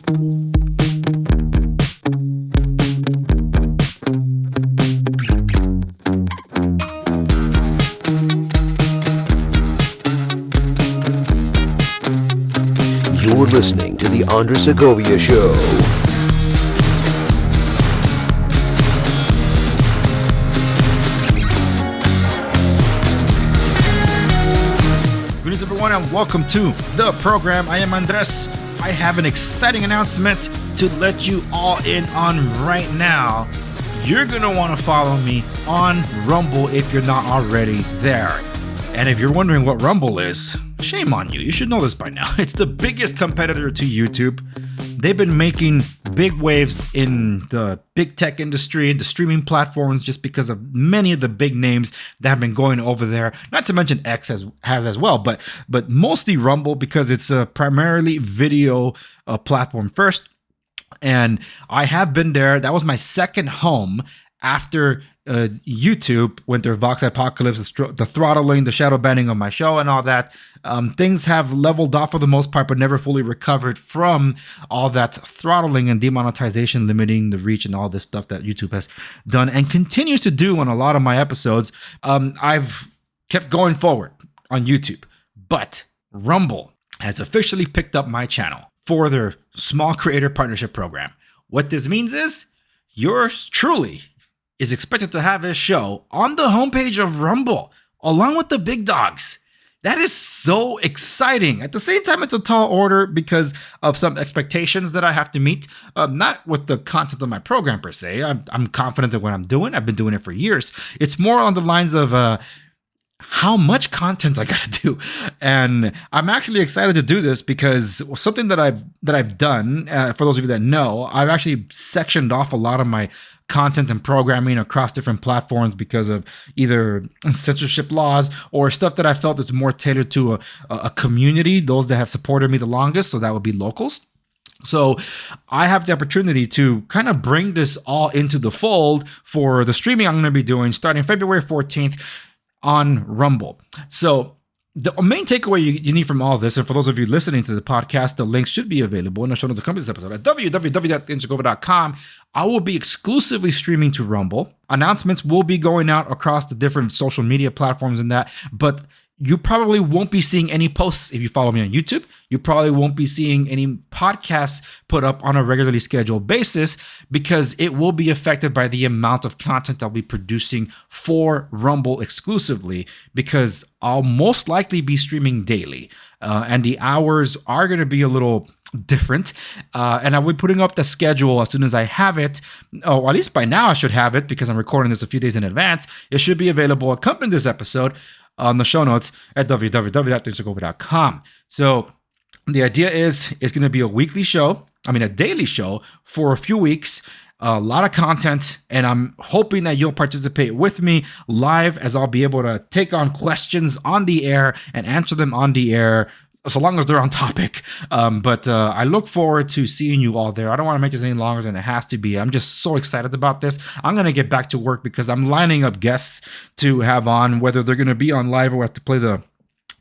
You're listening to The Andres Segovia Show. Greetings, everyone, and welcome to the program. I am Andres. I have an exciting announcement to let you all in on right now. You're going to want to follow me on Rumble if you're not already there. And if you're wondering what Rumble is, shame on you. You should know this by now. It's the biggest competitor to YouTube. They've been making big waves in the big tech industry, the streaming platforms, just because of many of the big names that have been going over there. Not to mention X has as well, but mostly Rumble because it's a primarily video platform first. And I have been there. That was my second home after YouTube went through Vox Apocalypse, the throttling, the shadow banning of my show and all that. Things have leveled off for the most part, but never fully recovered from all that throttling and demonetization, limiting the reach and all this stuff that YouTube has done and continues to do on a lot of my episodes. I've kept going forward on YouTube, but Rumble has officially picked up my channel for their small creator partnership program. What this means is yours truly is expected to have his show on the homepage of Rumble, along with the big dogs. That is so exciting. At the same time, it's a tall order because of some expectations that I have to meet. Not with the content of my program per se. I'm confident in what I'm doing. I've been doing it for years. It's more on the lines of how much content I gotta do. And I'm actually excited to do this because something that I've done, for those of you that know, I've actually sectioned off a lot of my content and programming across different platforms because of either censorship laws or stuff that I felt is more tailored to a community, those that have supported me the longest. So that would be locals. So I have the opportunity to kind of bring this all into the fold for the streaming I'm going to be doing starting February 14th on Rumble. So the main takeaway you need from all this, and for those of you listening to the podcast, the links should be available in the show notes accompanying this episode at www.andressegovia.com. I will be exclusively streaming to Rumble. Announcements will be going out across the different social media platforms and that, but you probably won't be seeing any posts if you follow me on YouTube. You probably won't be seeing any podcasts put up on a regularly scheduled basis because it will be affected by the amount of content I'll be producing for Rumble exclusively, because I'll most likely be streaming daily. And the hours are going to be a little different. And I'll be putting up the schedule as soon as I have it. Or at least by now I should have it because I'm recording this a few days in advance. It should be available accompanying this episode on the show notes at www.andressegovia.com. So the idea is it's going to be a daily show for a few weeks, a lot of content, and I'm hoping that you'll participate with me live as I'll be able to take on questions on the air and answer them on the air, so long as they're on topic. But I look forward to seeing you all there. I don't want to make this any longer than it has to be. I'm just so excited about this. I'm going to get back to work because I'm lining up guests to have on, whether they're going to be on live or have to play the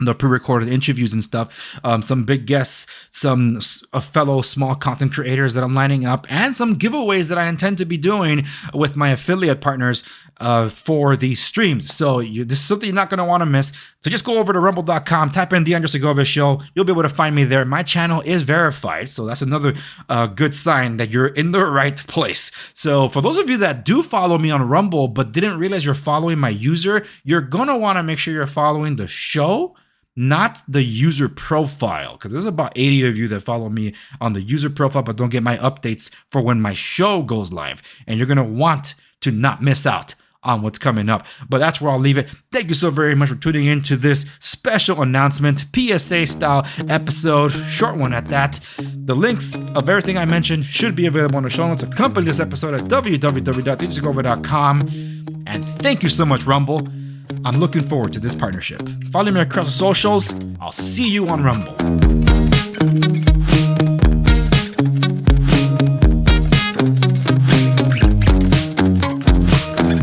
pre-recorded interviews and stuff, some big guests, some fellow small content creators that I'm lining up, and some giveaways that I intend to be doing with my affiliate partners for these streams. So this is something you're not going to want to miss. So just go over to rumble.com, type in The Andres Segovia Show. You'll be able to find me there. My channel is verified, so that's another good sign that you're in the right place. So for those of you that do follow me on Rumble but didn't realize you're following my user, you're going to want to make sure you're following the show, not the user profile, because there's about 80 of you that follow me on the user profile but don't get my updates for when my show goes live. And you're going to want to not miss out on what's coming up. But that's where I'll leave it. Thank you so very much for tuning in to this special announcement, PSA style episode, short one at that. The links of everything I mentioned should be available on the show notes accompanying this episode at www.andressegovia.com. And thank you so much, Rumble. I'm looking forward to this partnership. Follow me across the socials. I'll see you on Rumble.